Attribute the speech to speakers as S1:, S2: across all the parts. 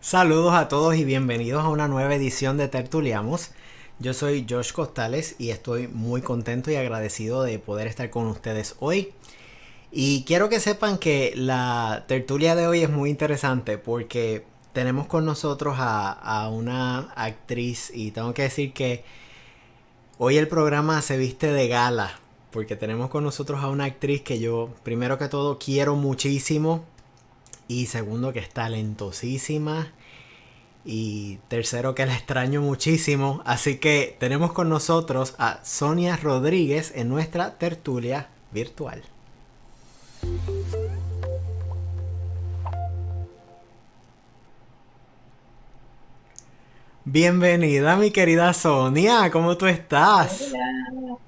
S1: Saludos a todos y bienvenidos a una nueva edición de Tertuliamos. Yo soy Josh Costales y estoy muy contento y agradecido de poder estar con ustedes hoy. Y quiero que sepan que la tertulia de hoy es muy interesante porque tenemos con nosotros a una actriz y tengo que decir que hoy el programa se viste de gala porque tenemos con nosotros a una actriz que yo primero que todo quiero muchísimo y segundo que es talentosísima y tercero que la extraño muchísimo. Así que tenemos con nosotros a Sonia Rodríguez en nuestra tertulia virtual. Bienvenida mi querida Sonia, ¿cómo tú estás?
S2: Hola.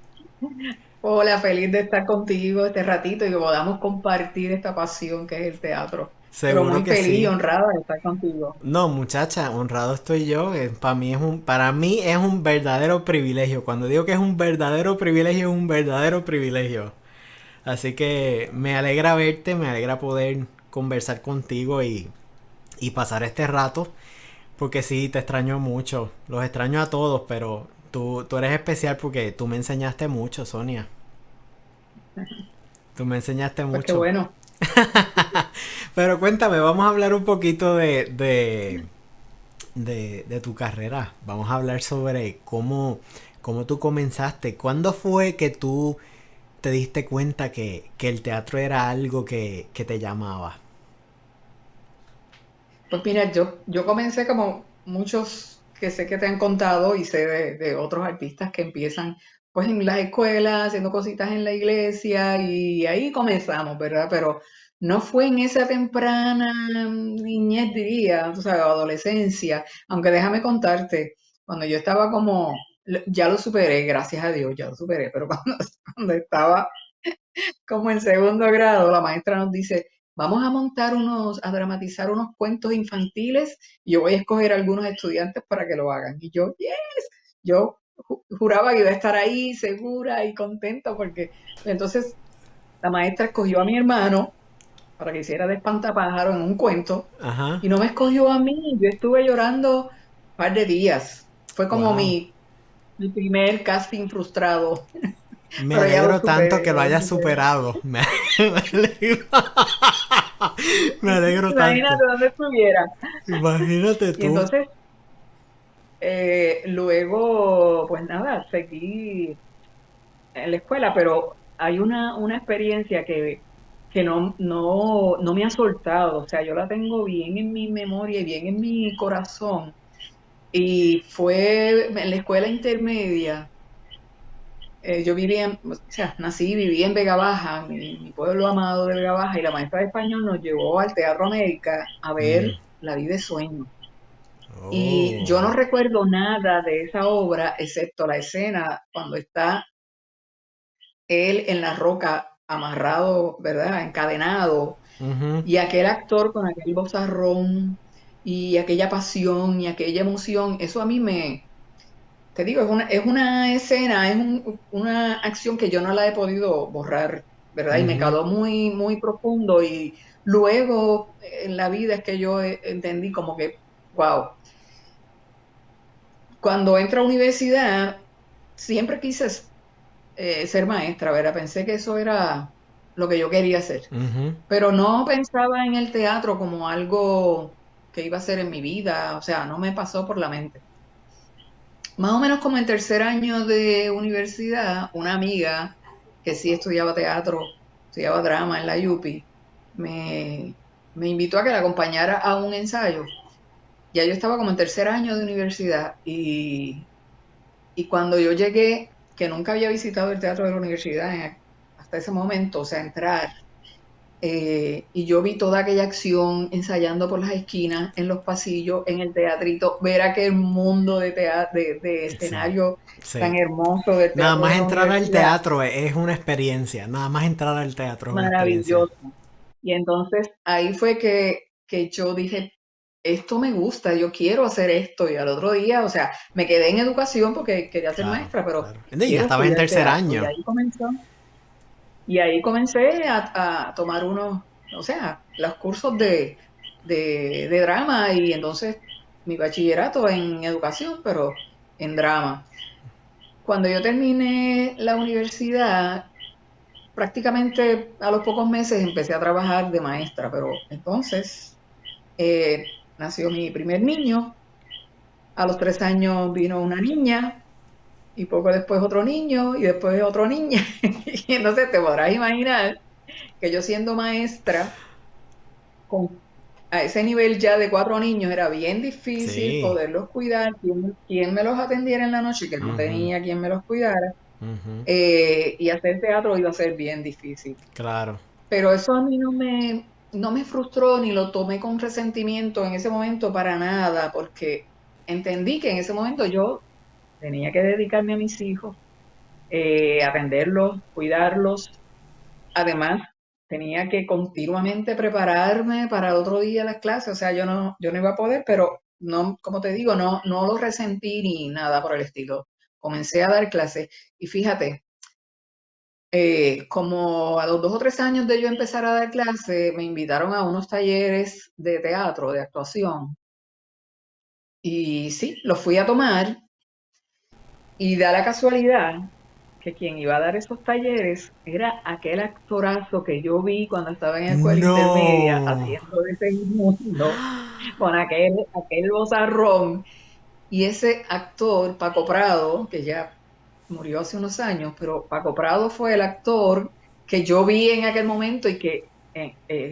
S2: Hola, feliz de estar contigo este ratito y que podamos compartir esta pasión que es el teatro. Pero
S1: Seguro
S2: muy
S1: que
S2: feliz y
S1: sí.
S2: honrada de estar contigo.
S1: No, muchacha, honrado estoy yo. Para mí es un verdadero privilegio. Cuando digo que es un verdadero privilegio, es un verdadero privilegio. Así que me alegra verte, me alegra poder conversar contigo y pasar este rato. Porque sí, te extraño mucho. Los extraño a todos, pero tú eres especial porque tú me enseñaste mucho, Sonia. Tú me enseñaste
S2: Pues qué
S1: mucho.
S2: bueno.
S1: Pero cuéntame, vamos a hablar un poquito de tu carrera. Vamos a hablar sobre cómo tú comenzaste. ¿Cuándo fue que tú te diste cuenta que el teatro era algo que te llamaba?
S2: Pues mira, yo comencé como muchos que sé que te han contado y sé de otros artistas que empiezan pues en las escuelas, haciendo cositas en la iglesia y ahí comenzamos, ¿verdad? Pero no fue en esa temprana niñez, diría, o sea, adolescencia, aunque déjame contarte, cuando yo estaba como, ya lo superé, gracias a Dios, ya lo superé, pero cuando estaba como en segundo grado, la maestra nos dice, vamos a a dramatizar unos cuentos infantiles y yo voy a escoger a algunos estudiantes para que lo hagan. Y yo, yes, yo juraba que iba a estar ahí segura y contenta porque entonces la maestra escogió a mi hermano para que hiciera de espantapájaro en un cuento
S1: Ajá.
S2: y no me escogió a mí. Yo estuve llorando un par de días. Fue como
S1: Wow.
S2: mi primer casting frustrado,
S1: Me
S2: pero
S1: alegro tanto que
S2: ya
S1: lo
S2: lo
S1: hayas
S2: superé.
S1: superado. Me alegro. Me alegro tanto.
S2: Imagínate dónde estuviera.
S1: Imagínate
S2: Y
S1: tú.
S2: entonces, luego, pues nada, seguí en la escuela, pero hay una experiencia que no me ha soltado, o sea, yo la tengo bien en mi memoria y bien en mi corazón. Y fue en la escuela intermedia, yo vivía, o sea, nací y viví en Vega Baja, mi pueblo amado de Vega Baja, y la maestra de español nos llevó al Teatro América a ver
S1: Mm.
S2: La vida de sueño. Y yo no
S1: Oh.
S2: recuerdo nada de esa obra, excepto la escena cuando está él en la roca amarrado, ¿verdad? Encadenado,
S1: Ujú.
S2: y aquel actor con aquel vozarrón y aquella pasión y aquella emoción, eso a mí te digo, es una escena, una acción que yo no la he podido borrar, ¿verdad? Y me
S1: Ujú.
S2: caló muy, muy profundo y luego en la vida es que yo entendí como que, wow, cuando entro a universidad, siempre quise ser maestra, ¿verdad? Pensé que eso era lo que yo quería hacer,
S1: Ujú.
S2: pero no pensaba en el teatro como algo que iba a ser en mi vida, o sea, no me pasó por la mente. Más o menos como en tercer año de universidad, una amiga que sí estudiaba teatro, estudiaba drama en la UPI, me invitó a que la acompañara a un ensayo. Ya yo estaba como en tercer año de universidad y cuando yo llegué, que nunca había visitado el teatro de la universidad hasta ese momento, o sea, entrar, y yo vi toda aquella acción ensayando por las esquinas, en los pasillos, en el teatrito, ver aquel mundo de
S1: Sí.
S2: escenario tan
S1: Sí.
S2: hermoso del
S1: Nada
S2: teatro de
S1: más
S2: la
S1: entrar al
S2: universidad,
S1: teatro es una experiencia. Nada más entrar al teatro es una experiencia.
S2: maravilloso. Y entonces ahí fue que yo dije, esto me gusta, yo quiero hacer esto. Y al otro día, o sea, me quedé en educación porque quería ser
S1: Claro,
S2: maestra, pero
S1: claro. Y ya
S2: quiero
S1: estabas en
S2: estudiar
S1: tercer
S2: teatro.
S1: año.
S2: Y ahí comencé a tomar unos, o sea, los cursos de drama y entonces mi bachillerato en educación, pero en drama. Cuando yo terminé la universidad, prácticamente a los pocos meses empecé a trabajar de maestra, pero entonces nació mi primer niño, a los 3 años vino una niña y poco después otro niño y después otro niña. Y entonces te podrás imaginar que yo siendo maestra, con, a ese nivel ya de 4 niños, era bien difícil
S1: Sí.
S2: poderlos cuidar, quién me los atendiera en la noche, que no
S1: Ujú,
S2: tenía quien me los cuidara,
S1: ujú.
S2: y hacer teatro iba a ser bien difícil.
S1: Claro.
S2: Pero eso a mí no me frustró ni lo tomé con resentimiento en ese momento para nada, porque entendí que en ese momento yo tenía que dedicarme a mis hijos, atenderlos, cuidarlos. Además, tenía que continuamente prepararme para el otro día las clases, o sea, yo no iba a poder, pero no, como te digo, no lo resentí ni nada por el estilo. Comencé a dar clases y fíjate, como a los 2 o 3 años de yo empezar a dar clases, me invitaron a unos talleres de teatro, de actuación, y sí, los fui a tomar y da la casualidad que quien iba a dar esos talleres era aquel actorazo que yo vi cuando estaba en escuela intermedia
S1: No.
S2: haciendo de ese mundo con aquel vozarrón. Y ese actor, Paco Prado, que ya murió hace unos años, pero Paco Prado fue el actor que yo vi en aquel momento y que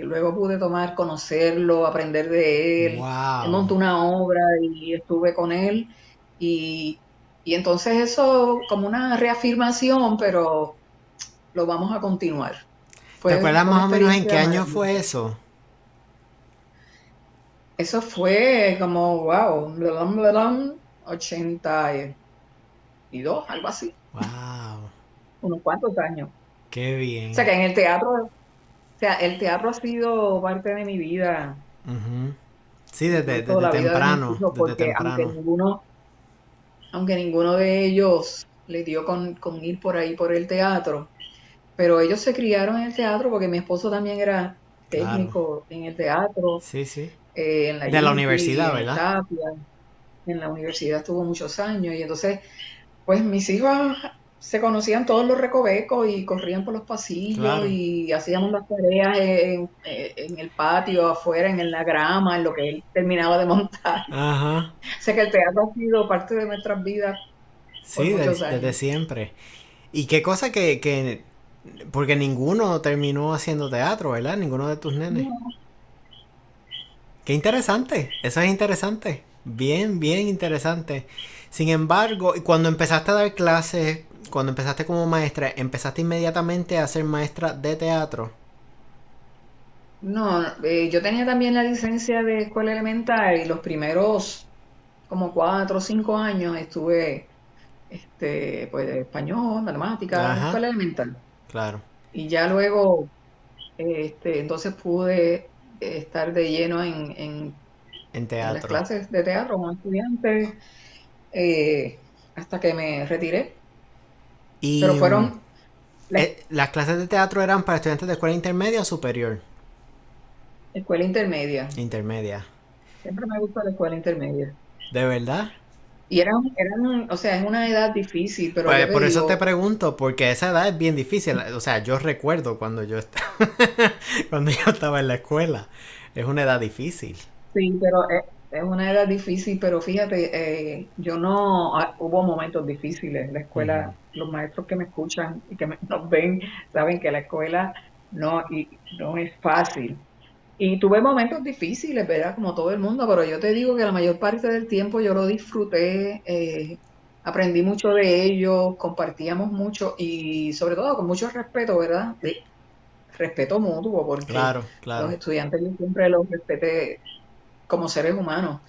S2: luego pude tomar, conocerlo, aprender de él. Él
S1: Wow.
S2: montó una obra y estuve con él y, y entonces eso como una reafirmación, pero lo vamos a continuar.
S1: ¿Te
S2: Fue,
S1: acuerdas
S2: fue una
S1: más o menos en qué
S2: experiencia
S1: año fue
S2: maravillosa.
S1: eso?
S2: Eso fue como, wow, 82, algo así,
S1: Wow.
S2: unos cuantos años. O
S1: Qué
S2: sea
S1: bien.
S2: que en el teatro, o sea, el teatro ha sido parte de mi vida,
S1: Ujú. Sí,
S2: incluso
S1: desde
S2: la vida de mis
S1: temprano,
S2: hijos,
S1: desde
S2: porque
S1: temprano.
S2: aunque ninguno de ellos le dio con ir por ahí por el teatro, pero ellos se criaron en el teatro porque mi esposo también era
S1: Claro.
S2: técnico en el teatro,
S1: Sí, sí.
S2: en la
S1: De la
S2: UCLI,
S1: universidad,
S2: en el
S1: ¿verdad?
S2: Tapia, en la universidad estuvo muchos años y entonces pues mis hijos se conocían todos los recovecos y corrían por los pasillos
S1: Claro.
S2: y hacíamos las tareas en el patio, afuera, en la grama, en lo que él terminaba de montar.
S1: Ajá.
S2: O sea que el teatro ha sido parte de nuestras vidas por
S1: Sí,
S2: muchos
S1: desde
S2: años.
S1: siempre. Y qué cosa porque ninguno terminó haciendo teatro, ¿verdad? Ninguno de tus nenes.
S2: No,
S1: Qué interesante. Eso es interesante. Bien, bien interesante. Sin embargo, cuando empezaste a dar clases, cuando empezaste como maestra, ¿empezaste inmediatamente a ser maestra de teatro?
S2: no, yo tenía también la licencia de escuela elemental y los primeros como 4 o 5 años estuve, pues, de español, matemáticas,
S1: Ajá,
S2: escuela elemental.
S1: claro.
S2: Y ya luego entonces pude estar de lleno
S1: En
S2: en las
S1: teatro.
S2: clases de teatro como estudiante eh, hasta que me retiré. Pero
S1: Y
S2: fueron la
S1: las clases de teatro eran para estudiantes de escuela intermedia o superior.
S2: escuela intermedia.
S1: Intermedia.
S2: Siempre me gustó la escuela intermedia.
S1: ¿De verdad?
S2: Y o sea, es una edad difícil, pero yo
S1: Pues
S2: te
S1: por eso te
S2: digo,
S1: pregunto, porque esa edad es bien difícil. O sea, yo recuerdo cuando yo estaba, cuando yo estaba en la escuela. Es una edad difícil.
S2: sí, pero es una edad difícil, pero fíjate, yo no, hubo momentos difíciles. La escuela, los maestros que me escuchan y que nos ven, saben que la escuela no es fácil. Y tuve momentos difíciles, ¿verdad? Como todo el mundo, pero yo te digo que la mayor parte del tiempo yo lo disfruté, aprendí mucho de ellos, compartíamos mucho y sobre todo con mucho respeto, ¿verdad? De respeto mutuo, porque
S1: Claro,
S2: los
S1: claro.
S2: estudiantes yo siempre los respeté como seres humanos,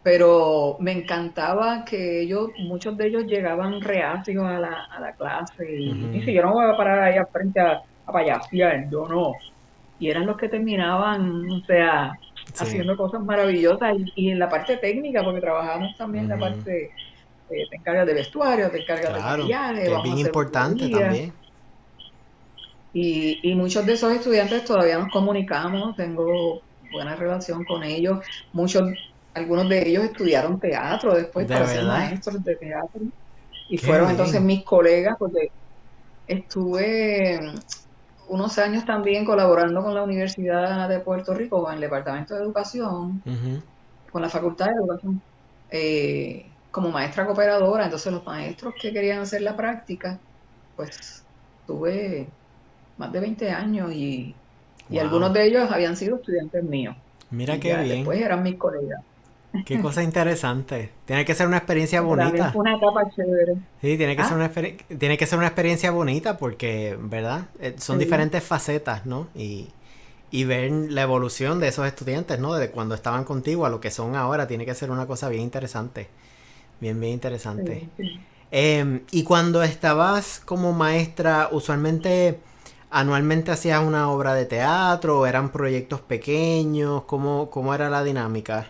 S2: pero me encantaba que muchos de ellos llegaban reacios a la clase y dice,
S1: Ujú.
S2: yo no voy a parar ahí al frente a payasear, yo no. Y eran los que terminaban, o sea,
S1: Sí.
S2: haciendo cosas maravillosas y en la parte técnica, porque trabajamos también en la
S1: Ujú.
S2: parte, te encargas de vestuario, te encargas de
S1: Claro,
S2: maquillaje,
S1: que es
S2: vamos a
S1: bien
S2: hacer
S1: importante
S2: bulería.
S1: también.
S2: Y muchos de esos estudiantes todavía nos comunicamos. Tengo buena relación con ellos. Algunos de ellos estudiaron teatro después
S1: De
S2: para ser
S1: verdad,
S2: maestros de teatro y
S1: qué
S2: fueron entonces
S1: bien.
S2: mis colegas porque estuve unos años también colaborando con la Universidad de Puerto Rico, con el Departamento de Educación,
S1: Ujú.
S2: con la Facultad de Educación, como maestra cooperadora. Entonces los maestros que querían hacer la práctica, pues tuve más de 20 años y
S1: Wow.
S2: algunos de ellos habían sido estudiantes míos
S1: Mira
S2: y
S1: qué
S2: ya
S1: bien.
S2: después eran mis colegas.
S1: Qué cosa interesante. Tiene que ser una experiencia
S2: Porque también
S1: bonita.
S2: fue una etapa chévere.
S1: Sí,
S2: Ah,
S1: tiene que ser una experiencia bonita porque, ¿verdad? Son
S2: sí,
S1: diferentes facetas, ¿no? Y ver la evolución de esos estudiantes, ¿no? Desde cuando estaban contigo a lo que son ahora, tiene que ser una cosa bien interesante. Bien, bien interesante.
S2: sí, sí.
S1: Y cuando estabas como maestra, usualmente anualmente hacías una obra de teatro o eran proyectos pequeños, ¿cómo era la dinámica?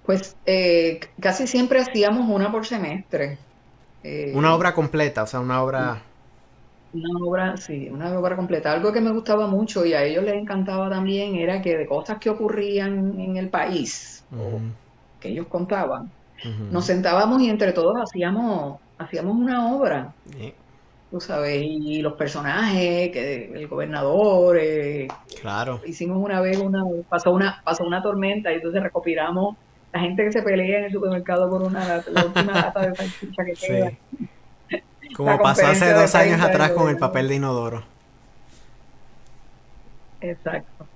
S2: Pues casi siempre hacíamos una por semestre.
S1: Una
S2: Eh,
S1: obra completa, o sea, una obra...
S2: Una obra, sí, una obra completa. Algo que me gustaba mucho y a ellos les encantaba también era que de cosas que ocurrían en el país o
S1: Ujú,
S2: que ellos contaban, nos
S1: ujú.
S2: sentábamos y entre todos hacíamos una obra,
S1: Eh,
S2: tú sabes, y los personajes, que el gobernador,
S1: claro,
S2: hicimos una vez pasó una tormenta y entonces recopilamos la gente que se pelea en el supermercado por la última lata de salchicha que queda,
S1: sí.
S2: la
S1: Como pasó hace
S2: conferencia de
S1: 2 años
S2: prensa del
S1: atrás con el papel
S2: gobernador.
S1: de inodoro,
S2: Exacto.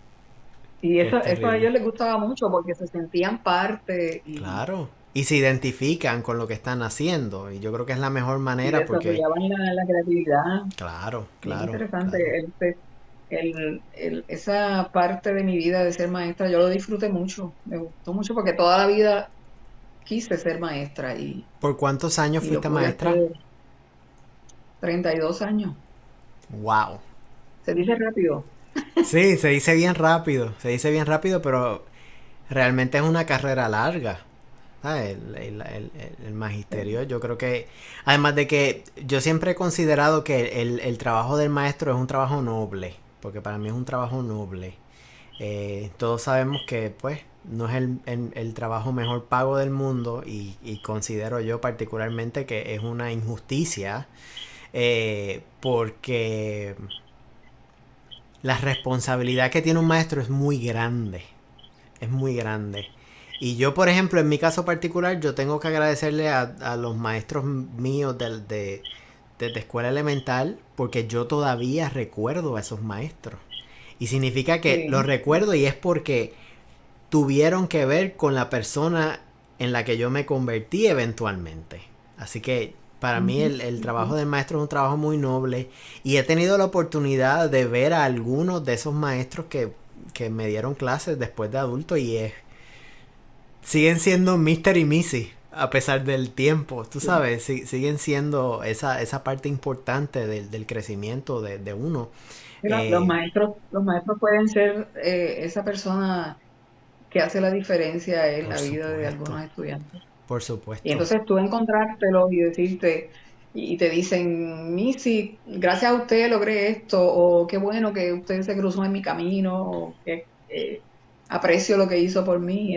S2: Y
S1: que es
S2: eso a
S1: terrible.
S2: ellos les gustaba mucho porque se sentían parte
S1: Claro. Y se identifican con lo que están haciendo. Y yo creo que es la mejor
S2: y
S1: manera porque...
S2: desarrollaban la creatividad.
S1: Claro,
S2: Bien
S1: claro,
S2: interesante.
S1: claro.
S2: Esa parte de mi vida de ser maestra, yo lo disfruté mucho. Me gustó mucho porque toda la vida quise ser maestra
S1: ¿Por cuántos años
S2: y lo
S1: fuiste
S2: pude
S1: maestra?
S2: hacer 32 años.
S1: Wow.
S2: Se dice rápido.
S1: Sí, se dice bien rápido. Se dice bien rápido, pero realmente es una carrera larga. ¿Sabes? El magisterio, yo creo que, además de que yo siempre he considerado que el trabajo del maestro es un trabajo noble, porque para mí es un trabajo noble. Todos sabemos que pues no es el trabajo mejor pago del mundo y considero yo particularmente que es una injusticia porque la responsabilidad que tiene un maestro es muy grande. Es muy grande. Y yo, por ejemplo, en mi caso particular, yo tengo que agradecerle a los maestros míos de escuela elemental porque yo todavía recuerdo a esos maestros. Y significa que los
S2: Sí.
S1: recuerdo y es porque tuvieron que ver con la persona en la que yo me convertí eventualmente. Así que para mí
S2: Ujú,
S1: el
S2: ujú.
S1: trabajo del maestro es un trabajo muy noble y he tenido la oportunidad de ver a algunos de esos maestros que me dieron clases después de adulto y siguen siendo Mr. y Missy a pesar del tiempo, tú
S2: Sí.
S1: sabes, siguen siendo esa parte importante del crecimiento de uno.
S2: Mira,
S1: Eh,
S2: los maestros pueden ser esa persona que hace la diferencia en
S1: por
S2: la vida de
S1: supuesto,
S2: algunos estudiantes.
S1: por
S2: Y
S1: supuesto.
S2: entonces tú encontrártelos y decirte, y te dicen, Missy, gracias a usted logré esto, o qué bueno que usted se cruzó en mi camino, o que aprecio lo que hizo por mí.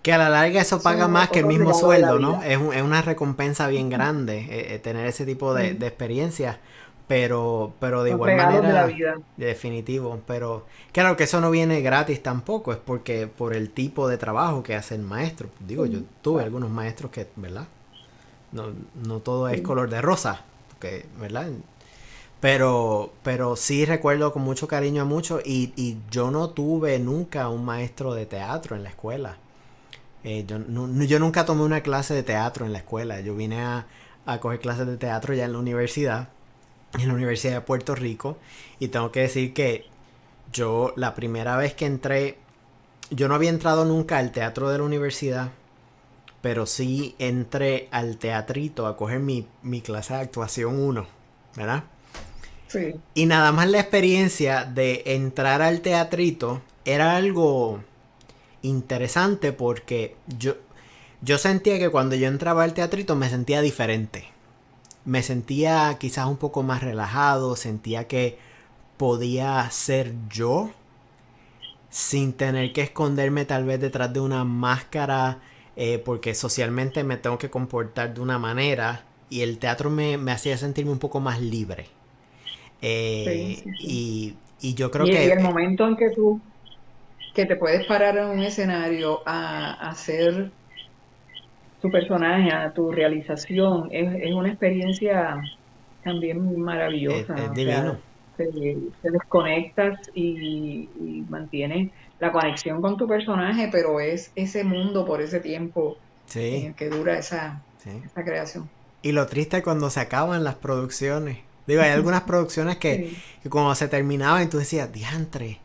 S1: Que a la larga eso
S2: Eso
S1: paga
S2: es
S1: más que el
S2: otro
S1: mismo
S2: regalo de la
S1: sueldo, ¿no?
S2: vida.
S1: Es una recompensa bien grande tener ese tipo de
S2: Sí,
S1: experiencias. Pero de
S2: los
S1: igual
S2: regalos de la
S1: manera,
S2: vida.
S1: definitivo. Pero claro que eso no viene gratis tampoco, es porque por el tipo de trabajo que hace el maestro. Digo, yo
S2: Sí,
S1: tuve
S2: claro,
S1: algunos maestros que, ¿verdad? No, no todo es
S2: sí.
S1: color de rosa, porque, ¿verdad? Pero sí recuerdo con mucho cariño a muchos y yo no tuve nunca un maestro de teatro en la escuela. Yo nunca tomé una clase de teatro en la escuela. Yo vine a coger clases de teatro ya en la Universidad de Puerto Rico. Y tengo que decir que yo la primera vez que entré, yo no había entrado nunca al teatro de la universidad, pero sí entré al teatrito a coger mi clase de actuación uno, ¿verdad?
S2: Sí.
S1: Y nada más la experiencia de entrar al teatrito era algo interesante porque yo sentía que cuando yo entraba al teatrito me sentía diferente. Me sentía quizás un poco más relajado, sentía que podía ser yo sin tener que esconderme tal vez detrás de una máscara, porque socialmente me tengo que comportar de una manera, y el teatro me hacía sentirme un poco más libre.
S2: Sí, sí, sí.
S1: Y yo creo
S2: Y el
S1: que
S2: momento en que tú que te puedes parar en un escenario a hacer tu personaje, a tu realización, es una experiencia también maravillosa.
S1: es
S2: O sea,
S1: divino.
S2: te desconectas y mantienes la conexión con tu personaje, pero es ese mundo por ese tiempo en
S1: Sí,
S2: el que dura
S1: sí.
S2: esa creación.
S1: Y lo triste es cuando se acaban las producciones. Digo, hay algunas producciones
S2: Sí.
S1: que cuando se terminaban y tú decías, diantre,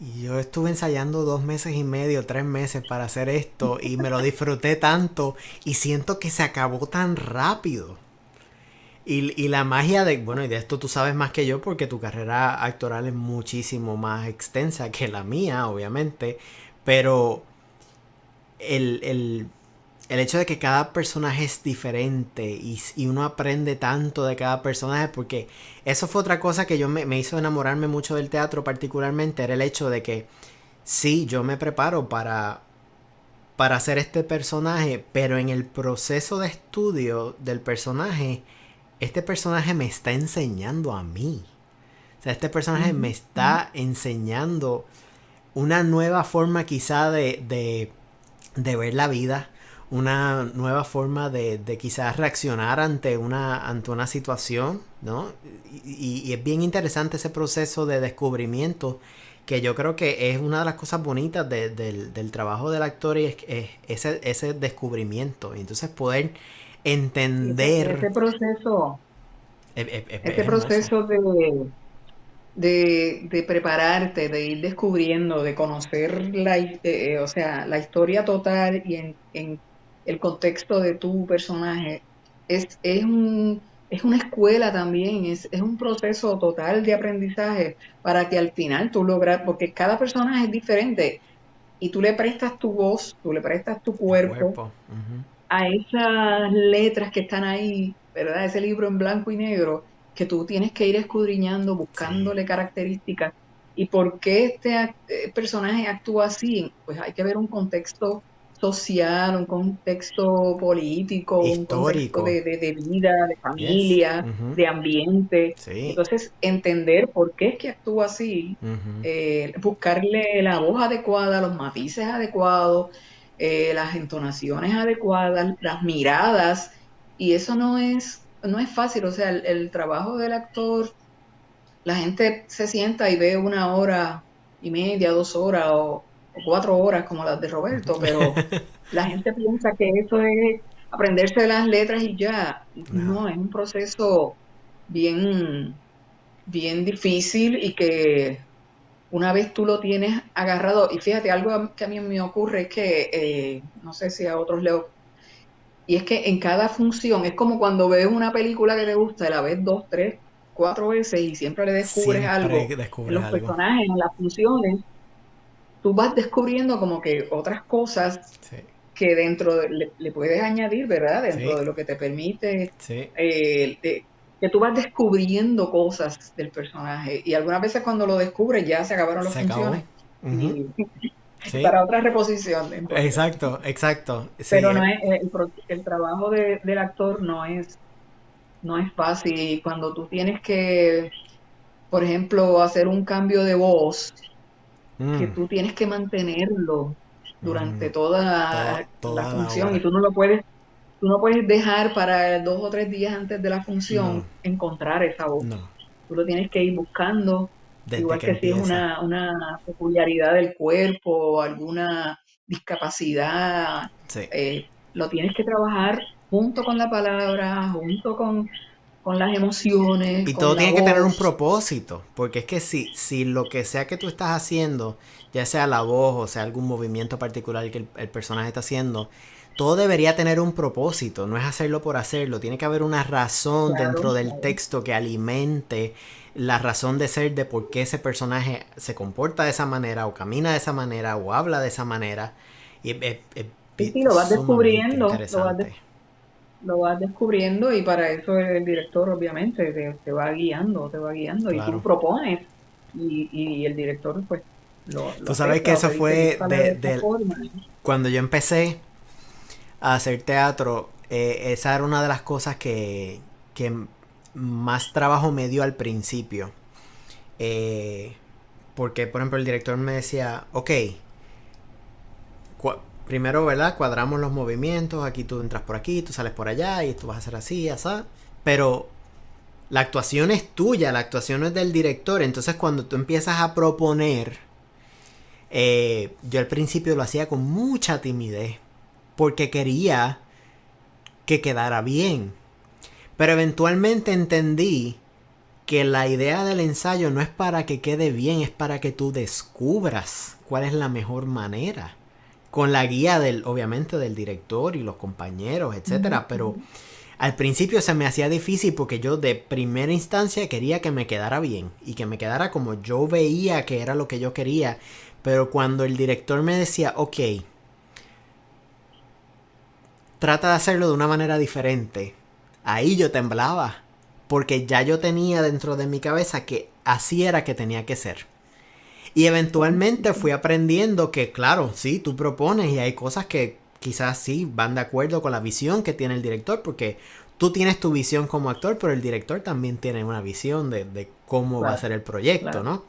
S1: y yo estuve ensayando 2 meses y medio, 3 meses para hacer esto y me lo disfruté tanto y siento que se acabó tan rápido. Y la magia de, bueno, y de esto tú sabes más que yo porque tu carrera actoral es muchísimo más extensa que la mía, obviamente, pero el, el, el hecho de que cada personaje es diferente y uno aprende tanto de cada personaje, porque eso fue otra cosa que me hizo enamorarme mucho del teatro particularmente, era el hecho de que sí, yo me preparo para hacer este personaje, pero en el proceso de estudio del personaje, este personaje me está enseñando a mí. O sea, este personaje
S2: Ujú,
S1: me
S2: ujú.
S1: está enseñando una nueva forma quizá de ver la vida, una nueva forma de quizás reaccionar ante una situación, ¿no? Y es bien interesante ese proceso de descubrimiento que yo creo que es una de las cosas bonitas del trabajo del actor y es ese descubrimiento. Y entonces poder
S2: Y
S1: entender es
S2: ese
S1: hermoso.
S2: proceso de prepararte, de ir descubriendo, de conocer o sea, la historia total y en el contexto de tu personaje, es una escuela también, es un proceso total de aprendizaje para que al final tú logras, porque cada personaje es diferente y tú le prestas tu voz, tú le prestas tu
S1: El
S2: cuerpo
S1: cuerpo. Ujú.
S2: a esas letras que están ahí, ¿verdad? Ese libro en blanco y negro que tú tienes que ir escudriñando,
S1: Sí.
S2: buscándole características. ¿Y por qué personaje actúa así? Pues hay que ver un contexto social, un contexto político, un contexto
S1: Histórico.
S2: de vida, de
S1: Yes.
S2: familia,
S1: Ujú.
S2: de ambiente.
S1: Sí.
S2: Entonces, entender por qué es que actúa así,
S1: Ujú.
S2: buscarle la voz adecuada, los matices adecuados, las entonaciones adecuadas, las miradas, y eso no es fácil, o sea, el trabajo del actor, la gente se sienta y ve 1 hora y media, 2 horas o 4 horas como las de Roberto, pero la gente piensa que eso es aprenderse las letras y ya,
S1: No.
S2: no, es un proceso bien, bien difícil y que una vez tú lo tienes agarrado, y fíjate, algo que a mí me ocurre es que, no sé si a otros le... Y es que en cada función, es como cuando ves una película que te gusta, y la ves 2, 3, 4 veces y siempre le descubres
S1: Siempre
S2: algo en
S1: descubres
S2: los
S1: algo.
S2: personajes, en las funciones, tú vas descubriendo como que otras cosas
S1: Sí.
S2: que le puedes añadir, ¿verdad? Dentro
S1: Sí.
S2: de lo que te permite,
S1: Sí.
S2: que tú vas descubriendo cosas del personaje. Y algunas veces cuando lo descubres ya se acabaron las
S1: Se acabó.
S2: funciones
S1: Ujú.
S2: y
S1: Sí.
S2: para otra reposición entonces.
S1: Exacto, exacto. Sí.
S2: Pero no es, el trabajo del actor no es fácil. Y cuando tú tienes que, por ejemplo, hacer un cambio de voz, que
S1: Mm,
S2: tú tienes que mantenerlo
S1: mm.
S2: durante toda la
S1: Toda la
S2: función y
S1: hora.
S2: tú no puedes dejar para 2 o 3 días antes de la
S1: No.
S2: función encontrar esa voz.
S1: No.
S2: Tú lo tienes que ir buscando,
S1: Desde
S2: igual
S1: que
S2: que si es
S1: empieza.
S2: una peculiaridad del cuerpo o alguna discapacidad,
S1: Sí.
S2: lo tienes que trabajar junto con la palabra, con las emociones,
S1: Y
S2: con
S1: todo
S2: la
S1: tiene que tener un
S2: voz.
S1: propósito. Porque es que si lo que sea que tú estás haciendo, ya sea la voz o sea algún movimiento particular que el personaje está haciendo, todo debería tener un propósito. No es hacerlo por hacerlo. Tiene que haber una razón
S2: Claro,
S1: dentro del
S2: claro.
S1: texto que alimente la razón de ser de por qué ese personaje se comporta de esa manera o camina de esa manera o habla de esa manera. Y
S2: Sí, sí,
S1: es sumamente
S2: lo
S1: interesante.
S2: lo vas descubriendo y para eso el director obviamente te va guiando y tú
S1: Claro.
S2: propones y el director pues lo
S1: Tú sabes que
S2: aceptas,
S1: eso
S2: ok, se
S1: fue
S2: hizo de esta forma.
S1: cuando yo empecé a hacer teatro, esa era una de las cosas que más trabajo me dio al principio. Eh, Porque, por ejemplo, el director me decía, ok, primero, ¿verdad? Cuadramos los movimientos, aquí tú entras por aquí, tú sales por allá y tú vas a hacer así, así. Pero la actuación es tuya, la actuación es del director. Entonces, cuando tú empiezas a proponer, yo al principio lo hacía con mucha timidez, porque quería que quedara bien. Pero eventualmente entendí que la idea del ensayo no es para que quede bien, es para que tú descubras cuál es la mejor manera. Con la guía del, obviamente, del director y los compañeros,
S2: Ujú,
S1: etcétera. Pero
S2: ujú.
S1: al principio se me hacía difícil porque yo de primera instancia quería que me quedara bien y que me quedara como yo veía que era lo que yo quería. Pero cuando el director me decía, ok, trata de hacerlo de una manera diferente, ahí yo temblaba. Porque ya yo tenía dentro de mi cabeza que así era que tenía que ser. Y
S2: Sí,
S1: eventualmente
S2: sí.
S1: fui aprendiendo que, claro, sí, tú propones y hay cosas que quizás sí van de acuerdo con la visión que tiene el director, porque tú tienes tu visión como actor, pero el director también tiene una visión de cómo va a
S2: Claro,
S1: ser el proyecto,
S2: claro.
S1: ¿no?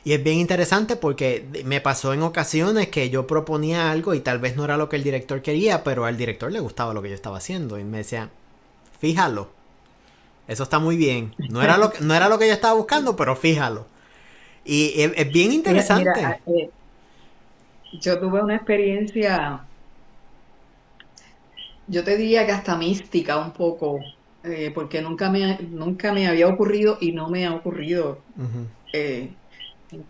S1: Y es bien interesante porque me pasó en ocasiones que yo proponía algo y tal vez no era lo que el director quería, pero al director le gustaba lo que yo estaba haciendo y me decía, fíjalo, eso está muy bien. No era lo que yo estaba buscando, pero fíjalo. Y es bien
S2: Mira,
S1: interesante.
S2: yo tuve una experiencia, yo te diría que hasta mística un poco, porque nunca me había ocurrido y no me ha ocurrido eh,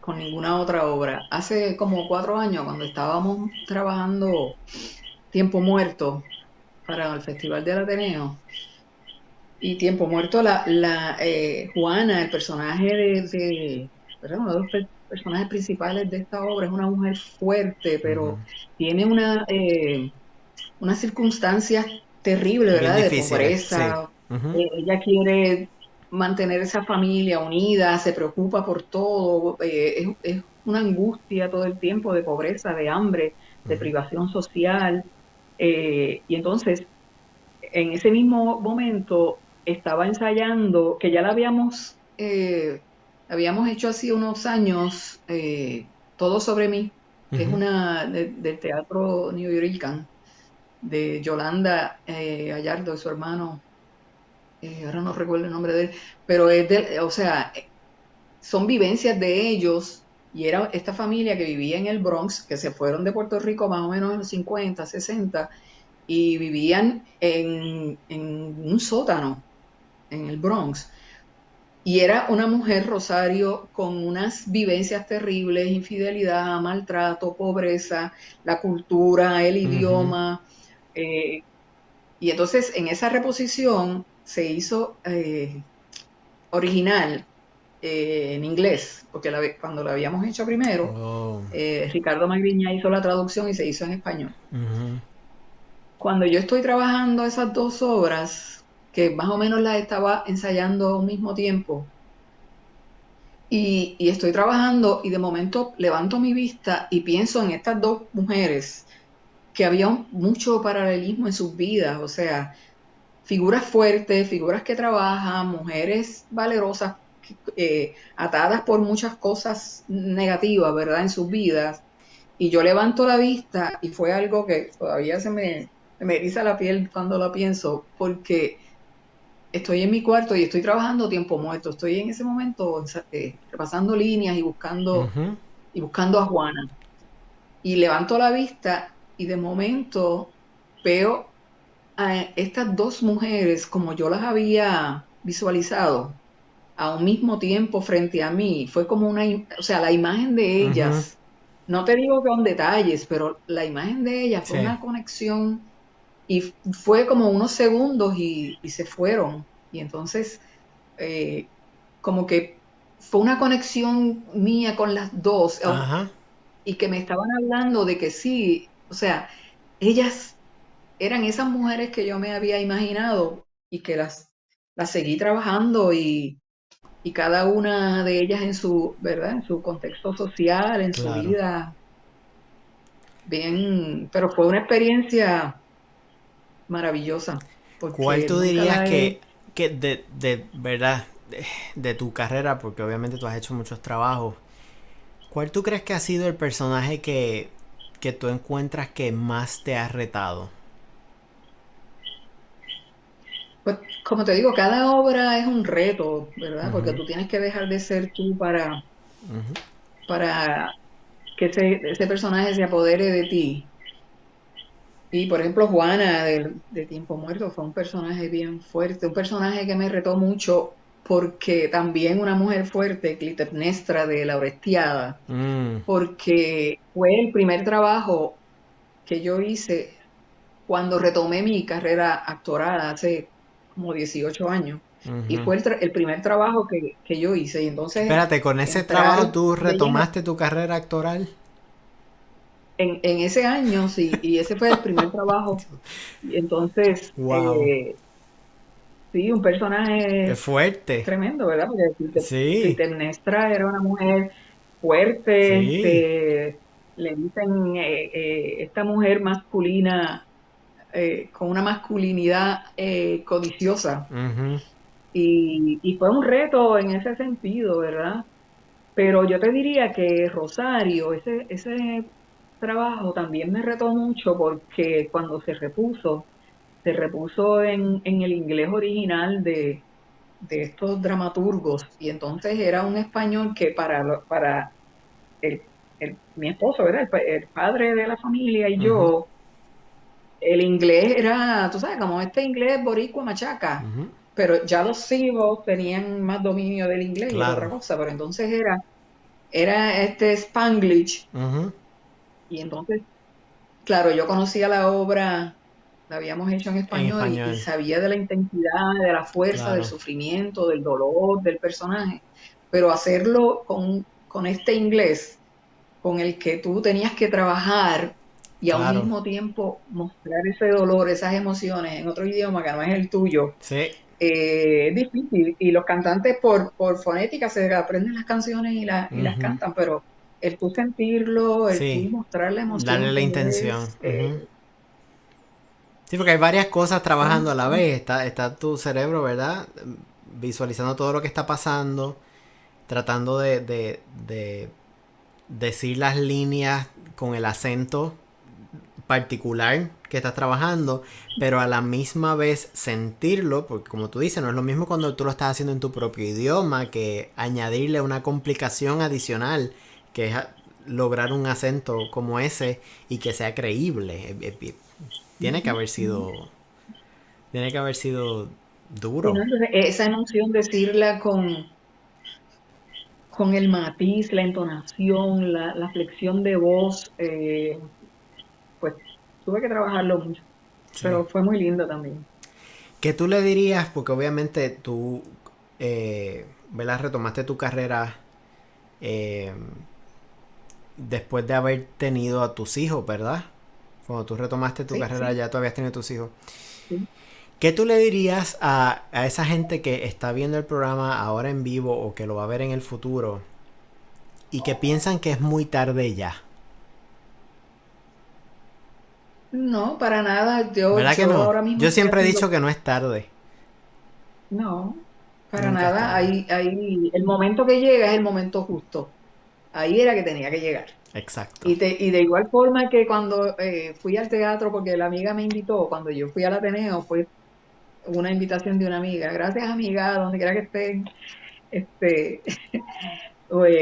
S2: con ninguna otra obra. Hace como 4 años, cuando estábamos trabajando Tiempo Muerto para el Festival del Ateneo, y Tiempo Muerto, Juana, el personaje ¿verdad? Uno de los personajes principales de esta obra, es una mujer fuerte, pero tiene unas circunstancias terribles,
S1: Bien
S2: ¿verdad? De
S1: difíciles, sí.
S2: pobreza.
S1: Ujú,
S2: Ella quiere mantener esa familia unida, se preocupa por todo, es una angustia todo el tiempo de pobreza, de hambre, de privación social. Y entonces, en ese mismo momento, estaba ensayando, que ya la habíamos hecho hace unos años, Todo sobre mí, que es
S1: ujú,
S2: del teatro New York de Yolanda Gallardo, su hermano, ahora no recuerdo el nombre de él, pero o sea, son vivencias de ellos y era esta familia que vivía en el Bronx, que se fueron de Puerto Rico más o menos en los 50, 60 y vivían en un sótano en el Bronx. Y era una mujer, Rosario, con unas vivencias terribles, infidelidad, maltrato, pobreza, la cultura, el
S1: ujú.
S2: idioma, y entonces en esa reposición se hizo original en inglés, porque cuando la habíamos hecho primero,
S1: Oh,
S2: Ricardo Magriña hizo la traducción y se hizo en español.
S1: ujú,
S2: Cuando yo estoy trabajando esas dos obras, que más o menos las estaba ensayando a un mismo tiempo, y estoy trabajando y de momento levanto mi vista y pienso en estas dos mujeres, que había mucho paralelismo en sus vidas, o sea, figuras fuertes, figuras que trabajan, mujeres valerosas, atadas por muchas cosas negativas, ¿verdad?, en sus vidas. Y yo levanto la vista y fue algo que todavía se me eriza la piel cuando la pienso, porque estoy en mi cuarto y estoy trabajando tiempo muerto. Estoy en ese momento repasando líneas
S1: ujú.
S2: y buscando a Juana. Y levanto la vista y de momento veo a estas dos mujeres como yo las había visualizado a un mismo tiempo frente a mí. Fue como o sea, la imagen de
S1: Ujú,
S2: ellas, no te digo que con detalles, pero la imagen de ellas fue
S1: sí.
S2: una conexión y fue como unos segundos y se fueron. Y entonces, eh, como que fue una conexión mía con las dos
S1: Ajá.
S2: y que me estaban hablando de que sí, o sea, ellas eran esas mujeres que yo me había imaginado y que las seguí trabajando y cada una de ellas en su, ¿verdad? En su contexto social, en su
S1: Claro.
S2: vida, bien, pero fue una experiencia maravillosa,
S1: ¿Cuál
S2: porque
S1: tú
S2: nunca
S1: dirías
S2: la he,
S1: que de verdad, de tu carrera, porque obviamente tú has hecho muchos trabajos, ¿cuál tú crees que ha sido el personaje que tú encuentras que más te ha retado?
S2: pues como te digo, cada obra es un reto, ¿verdad? Porque
S1: Ujú,
S2: tú tienes que dejar de ser tú
S1: ujú,
S2: para que ese personaje se apodere de ti. Y por ejemplo, Juana de Tiempo Muerto fue un personaje bien fuerte, un personaje que me retó mucho porque también una mujer fuerte, Clitemnestra de la Orestiada,
S1: mm,
S2: porque fue el primer trabajo que yo hice cuando retomé mi carrera actoral hace como 18 años. Y
S1: ujú.
S2: fue el primer trabajo que yo hice. Y entonces
S1: Espérate, ¿con ese
S2: entrar
S1: trabajo tú
S2: de lleno
S1: retomaste tu carrera actoral?
S2: en ese año, sí, y ese fue el primer trabajo. Y entonces,
S1: Wow,
S2: sí, un
S1: qué
S2: personaje
S1: fuerte.
S2: tremendo, ¿verdad? Porque
S1: Sí,
S2: Clitemnestra era una mujer fuerte,
S1: sí.
S2: le dicen esta mujer masculina, con una masculinidad codiciosa.
S1: Ujú,
S2: Y fue un reto en ese sentido, ¿verdad? Pero yo te diría que Rosario, ese trabajo también me retó mucho porque cuando se repuso en el inglés original de estos dramaturgos y entonces era un español que para el, mi esposo, ¿verdad? El padre de la familia y
S1: ujú,
S2: yo, el inglés era, tú sabes, como este inglés boricua machaca,
S1: ujú.
S2: pero ya los hijos tenían más dominio del inglés y era otra
S1: Claro.
S2: cosa, pero entonces era este Spanglish
S1: Ujú.
S2: y entonces, claro, yo conocía la obra, la habíamos hecho en
S1: En
S2: español y
S1: español.
S2: sabía de la intensidad, de la fuerza, del
S1: Claro,
S2: sufrimiento, del dolor del personaje, pero hacerlo con este inglés con el que tú tenías que trabajar y a un
S1: claro.
S2: mismo tiempo mostrar ese dolor, esas emociones en otro idioma que no es el tuyo,
S1: Sí.
S2: es difícil. Y los cantantes por fonética se aprenden las canciones y las
S1: Ujú.
S2: cantan, pero el tú sentirlo, el tú
S1: Sí.
S2: mostrar la emoción
S1: Darle la
S2: como
S1: intención.
S2: es,
S1: Ujú. Sí, porque hay varias cosas trabajando a la
S2: es-
S1: vez. Está tu cerebro, ¿verdad? Visualizando todo lo que está pasando. Tratando de decir las líneas con el acento particular que estás trabajando, pero a la misma vez sentirlo, porque como tú dices, no es lo mismo cuando tú lo estás haciendo en tu propio idioma que añadirle una complicación adicional, que es lograr un acento como ese y que sea creíble. Tiene que haber sido, tiene que haber sido
S2: Sí,
S1: duro.
S2: ¿no? Entonces, esa emoción decirla con el matiz, la entonación, la flexión de voz, pues tuve que trabajarlo mucho,
S1: Sí.
S2: pero fue muy lindo también.
S1: ¿Qué tú le dirías? Porque obviamente tú, ¿verdad? Retomaste tu carrera eh, después de haber tenido a tus hijos, ¿verdad? Cuando tú retomaste tu
S2: Sí,
S1: carrera
S2: sí,
S1: ya tú habías tenido tus hijos.
S2: sí.
S1: ¿Qué tú le dirías a esa gente que está viendo el programa ahora en vivo o que lo va a ver en el futuro y que piensan que es muy tarde ya?
S2: No, para nada.
S1: ¿Verdad que
S2: Yo
S1: no?
S2: ahora mismo
S1: Yo
S2: estoy
S1: siempre he
S2: haciendo,
S1: dicho que no es tarde.
S2: no, para
S1: Nunca es
S2: nada.
S1: tarde.
S2: El momento que llega es el momento justo. Ahí era que tenía que llegar.
S1: Exacto.
S2: Y de igual forma que cuando fui al teatro, porque la amiga me invitó, cuando yo fui al Ateneo, fue una invitación de una amiga. Gracias, amiga, donde quiera que estén, este,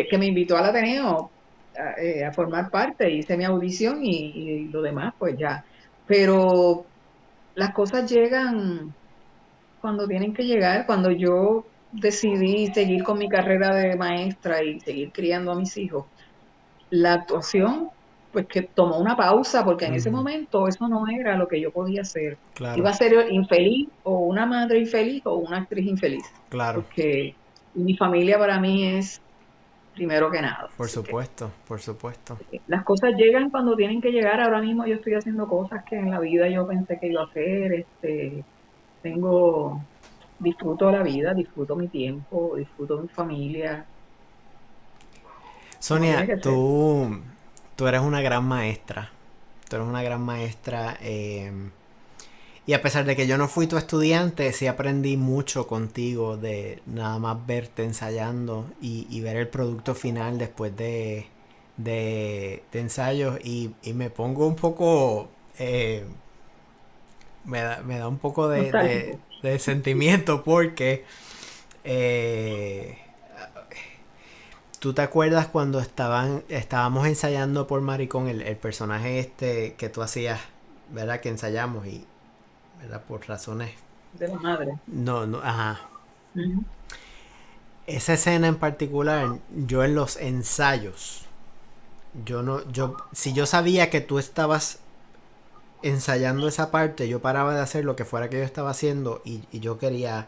S2: que me invitó al Ateneo a formar parte. Hice mi audición y lo demás, pues ya. Pero las cosas llegan cuando tienen que llegar. Cuando yo decidí seguir con mi carrera de maestra y seguir criando a mis hijos, la actuación, pues que tomó una pausa, porque en ese
S1: Ujú.
S2: momento eso no era lo que yo podía hacer.
S1: Claro,
S2: Iba a ser infeliz o una madre infeliz o una actriz infeliz,
S1: claro.
S2: porque mi familia para mí es primero que nada.
S1: Por
S2: Así que
S1: supuesto, por supuesto.
S2: las cosas llegan cuando tienen que llegar. Ahora mismo yo estoy haciendo cosas que en la vida yo pensé que iba a hacer. Tengo disfruto la vida, disfruto mi tiempo, disfruto mi familia, como tiene
S1: Sonia,
S2: que ser.
S1: tú eres una gran maestra. Tú eres una gran maestra. Y a pesar de que yo no fui tu estudiante, sí aprendí mucho contigo de nada más verte ensayando y ver el producto final después de ensayos. Y me pongo un poco... me da un poco
S2: Nostálgico.
S1: de sentimiento porque... eh, ¿Tú te acuerdas cuando estábamos ensayando por Maricón el personaje este que tú hacías, ¿verdad? Que ensayamos y, ¿verdad? Por razones...
S2: De la madre.
S1: No, no, ajá.
S2: Ujú.
S1: Esa escena en particular, yo en los ensayos, yo no, yo, si yo sabía que tú estabas ensayando esa parte, yo paraba de hacer lo que fuera que yo estaba haciendo y yo quería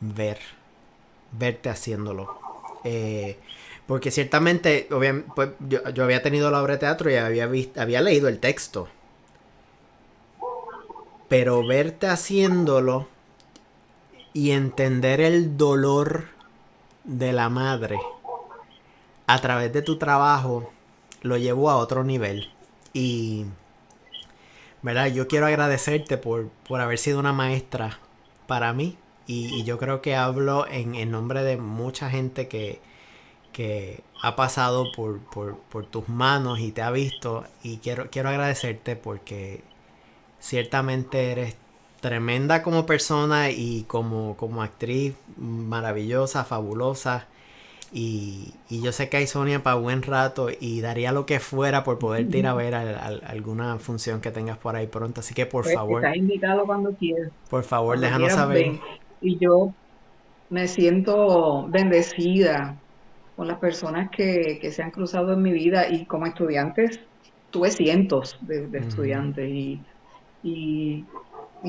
S1: ver, verte haciéndolo. Eh, Porque ciertamente, pues, yo había tenido la obra de teatro y había leído el texto. Pero verte haciéndolo y entender el dolor de la madre a través de tu trabajo lo llevó a otro nivel. Y, ¿verdad? Yo quiero agradecerte por haber sido una maestra para mí. Y yo creo que hablo en nombre de mucha gente que ha pasado por tus manos y te ha visto. Y quiero agradecerte porque ciertamente eres tremenda como persona y como actriz maravillosa, fabulosa. Y yo sé que hay Sonia para buen rato y daría lo que fuera por poderte ir a ver alguna función que tengas por ahí pronto. Así que
S2: Pues estás invitado
S1: por favor,
S2: cuando
S1: déjanos
S2: quieras
S1: saber.
S2: ven. Y yo me siento bendecida con las personas que se han cruzado en mi vida y como estudiantes, tuve cientos de
S1: Ujú,
S2: estudiantes y, y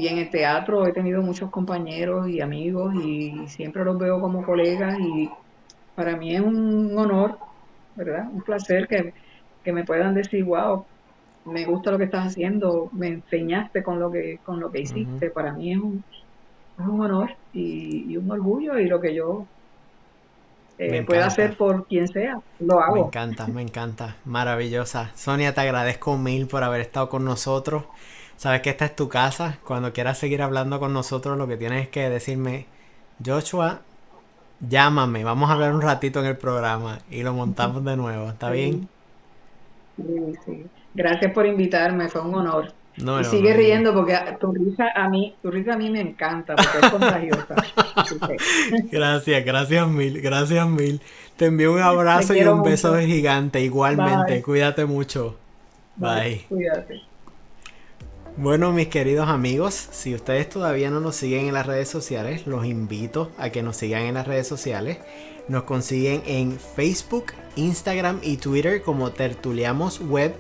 S2: en el teatro he tenido muchos compañeros y amigos y siempre los veo como colegas y para mí es un honor, ¿verdad? Un placer que me puedan decir, wow, me gusta lo que estás haciendo, me enseñaste con lo que
S1: ujú.
S2: hiciste. Para mí es un honor y un orgullo y lo que yo
S1: Me
S2: pueda
S1: encanta.
S2: hacer por quien sea, lo
S1: Me
S2: hago.
S1: encanta, me encanta. Maravillosa. Sonia, te agradezco mil por haber estado con nosotros. Sabes que esta es tu casa. Cuando quieras seguir hablando con nosotros, lo que tienes es que decirme, Joshua, llámame. Vamos a hablar un ratito en el programa y lo montamos de nuevo. ¿Está bien?
S2: Sí, sí, sí. Gracias por invitarme, fue un honor.
S1: No,
S2: Y
S1: no, no.
S2: sigue riendo porque tu risa a mí me encanta porque es contagiosa. Así que
S1: Gracias, gracias mil, gracias mil. Te envío un
S2: te
S1: abrazo y
S2: quiero
S1: un beso
S2: mucho.
S1: gigante. Igualmente,
S2: Bye,
S1: cuídate mucho.
S2: bye,
S1: Bye.
S2: cuídate.
S1: Bueno, mis queridos amigos, si ustedes todavía no nos siguen en las redes sociales, los invito a que nos sigan en las redes sociales. Nos consiguen en Facebook, Instagram y Twitter como Tertuliamos Web.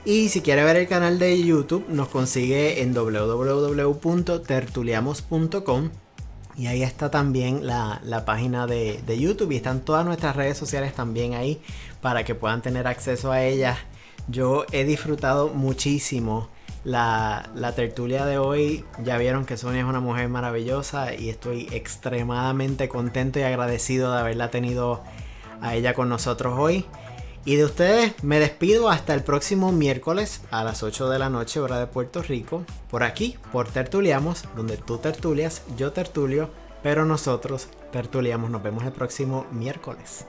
S1: Y si quiere ver el canal de YouTube, nos consigue en www.tertuliamos.com. Y ahí está también la página de YouTube y están todas nuestras redes sociales también ahí para que puedan tener acceso a ellas. Yo he disfrutado muchísimo la tertulia de hoy. Ya vieron que Sonia es una mujer maravillosa y estoy extremadamente contento y agradecido de haberla tenido a ella con nosotros hoy. Y de ustedes me despido hasta el próximo miércoles a las 8 de la noche, hora de Puerto Rico, por aquí, por Tertuliamos, donde tú tertulias, yo tertulio, pero nosotros tertuliamos. Nos vemos el próximo miércoles.